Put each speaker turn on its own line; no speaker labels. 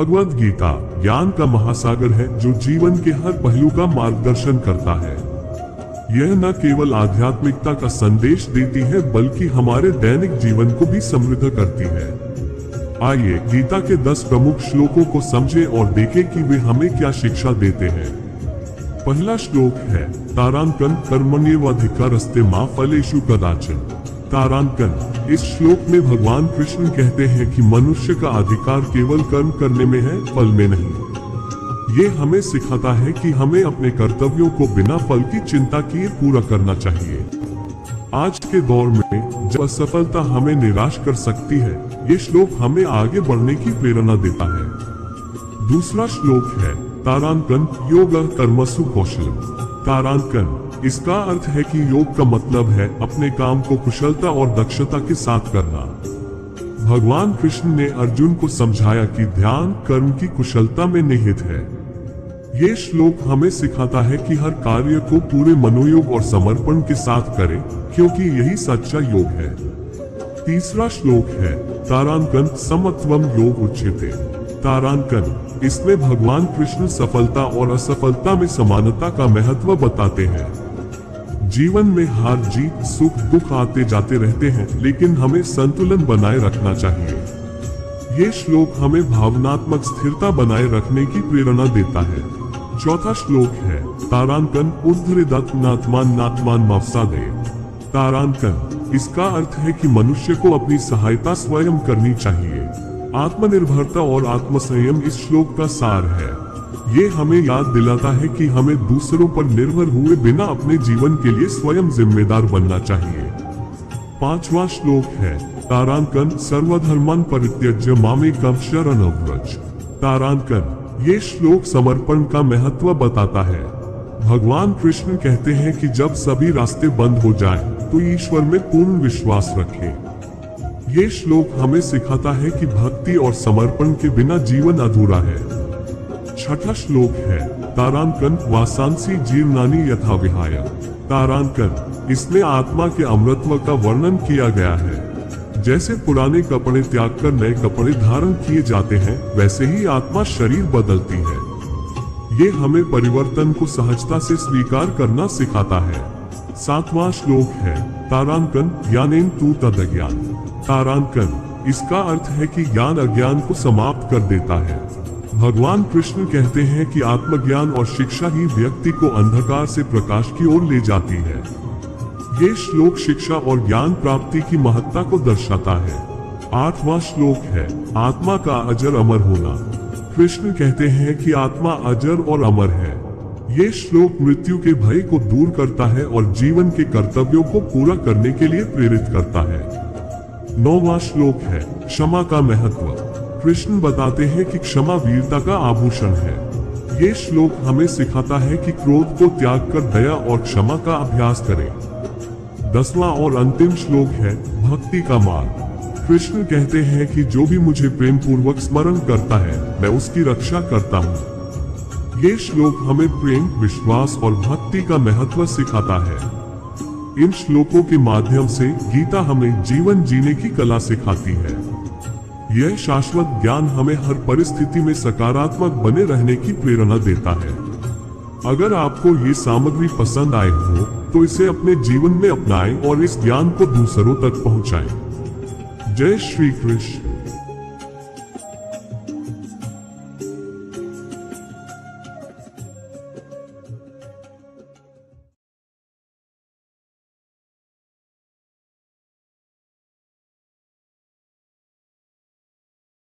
भगवद गीता ज्ञान का महासागर है जो जीवन के हर पहलू का मार्गदर्शन करता है। यह न केवल आध्यात्मिकता का संदेश देती है बल्कि हमारे दैनिक जीवन को भी समृद्ध करती है। आइए गीता के 10 प्रमुख श्लोकों को समझें और देखें कि वे हमें क्या शिक्षा देते हैं। पहला श्लोक है तारांकन कर्मण्येवाधिकारस्ते मा फलेषु कदाचन। तारांकन, इस श्लोक में भगवान कृष्ण कहते हैं कि मनुष्य का अधिकार केवल कर्म करने में है, फल में नहीं। ये हमें सिखाता है कि हमें अपने कर्तव्यों को बिना फल की चिंता किए पूरा करना चाहिए। आज के दौर में जब असफलता हमें निराश कर सकती है, ये श्लोक हमें आगे बढ़ने की प्रेरणा देता है। दूसरा श्लोक है तारांकन योग कर्मसु कौशलम। तारांकन, इसका अर्थ है कि योग का मतलब है अपने काम को कुशलता और दक्षता के साथ करना। भगवान कृष्ण ने अर्जुन को समझाया कि ध्यान कर्म की कुशलता में निहित है। ये श्लोक हमें सिखाता है कि हर कार्य को पूरे मनोयोग और समर्पण के साथ करें, क्योंकि यही सच्चा योग है। तीसरा श्लोक है तारांकन समत्वम योग उच्यते। तारांकन, इसमें भगवान कृष्ण सफलता और असफलता में समानता का महत्व बताते हैं। जीवन में हार जीत सुख दुख आते जाते रहते हैं, लेकिन हमें संतुलन बनाए रखना चाहिए। ये श्लोक हमें भावनात्मक स्थिरता बनाए रखने की प्रेरणा देता है। चौथा श्लोक है तारांकन ऊर्ध्वरेदात् नात्मान नात्मान मावसादे। तारांकन, इसका अर्थ है कि मनुष्य को अपनी सहायता स्वयं करनी चाहिए। आत्मनिर्भरता और आत्मसंयम इस श्लोक का सार है। ये हमें याद दिलाता है कि हमें दूसरों पर निर्भर हुए बिना अपने जीवन के लिए स्वयं जिम्मेदार बनना चाहिए। पांचवा श्लोक है तारांकन सर्वधर्मान् परित्यज्य मामेकं शरणं व्रज। तारांकन, ये श्लोक समर्पण का महत्व बताता है। भगवान कृष्ण कहते हैं कि जब सभी रास्ते बंद हो जाएं, तो ईश्वर में पूर्ण विश्वास रखें। ये श्लोक हमें सिखाता है कि भक्ति और समर्पण के बिना जीवन अधूरा है। छठा श्लोक है तारांकन वासांसी जीर्णानि यथा विहाय। तारांकन, इसमें आत्मा के अमृतत्व का वर्णन किया गया है। जैसे पुराने कपड़े त्याग कर नए कपड़े धारण किए जाते हैं, वैसे ही आत्मा शरीर बदलती है। ये हमें परिवर्तन को सहजता से स्वीकार करना सिखाता है। सातवां श्लोक है तारांकन ज्ञानेन तु तदज्ञान। तारांकन, इसका अर्थ है कि ज्ञान अज्ञान को समाप्त कर देता है। भगवान कृष्ण कहते हैं कि आत्मज्ञान और शिक्षा ही व्यक्ति को अंधकार से प्रकाश की ओर ले जाती है। ये श्लोक शिक्षा और ज्ञान प्राप्ति की महत्ता को दर्शाता है। आठवां श्लोक है आत्मा का अजर अमर होना। कृष्ण कहते हैं कि आत्मा अजर और अमर है। ये श्लोक मृत्यु के भय को दूर करता है और जीवन के कर्तव्यों को पूरा करने के लिए प्रेरित करता है। 9वां श्लोक है क्षमा का महत्व। कृष्ण बताते हैं कि क्षमा वीरता का आभूषण है। ये श्लोक हमें सिखाता है कि क्रोध को त्याग कर दया और क्षमा का अभ्यास करें। 10वां और अंतिम श्लोक है भक्ति का मार्ग। कृष्ण कहते हैं कि जो भी मुझे प्रेम पूर्वक स्मरण करता है, मैं उसकी रक्षा करता हूँ। ये श्लोक हमें प्रेम, विश्वास और भक्ति का महत्व सिखाता है। इन श्लोकों के माध्यम से गीता हमें जीवन जीने की कला सिखाती है। यह शाश्वत ज्ञान हमें हर परिस्थिति में सकारात्मक बने रहने की प्रेरणा देता है। अगर आपको ये सामग्री पसंद आए हो तो इसे अपने जीवन में अपनाएं और इस ज्ञान को दूसरों तक पहुंचाएं। जय श्री कृष्ण।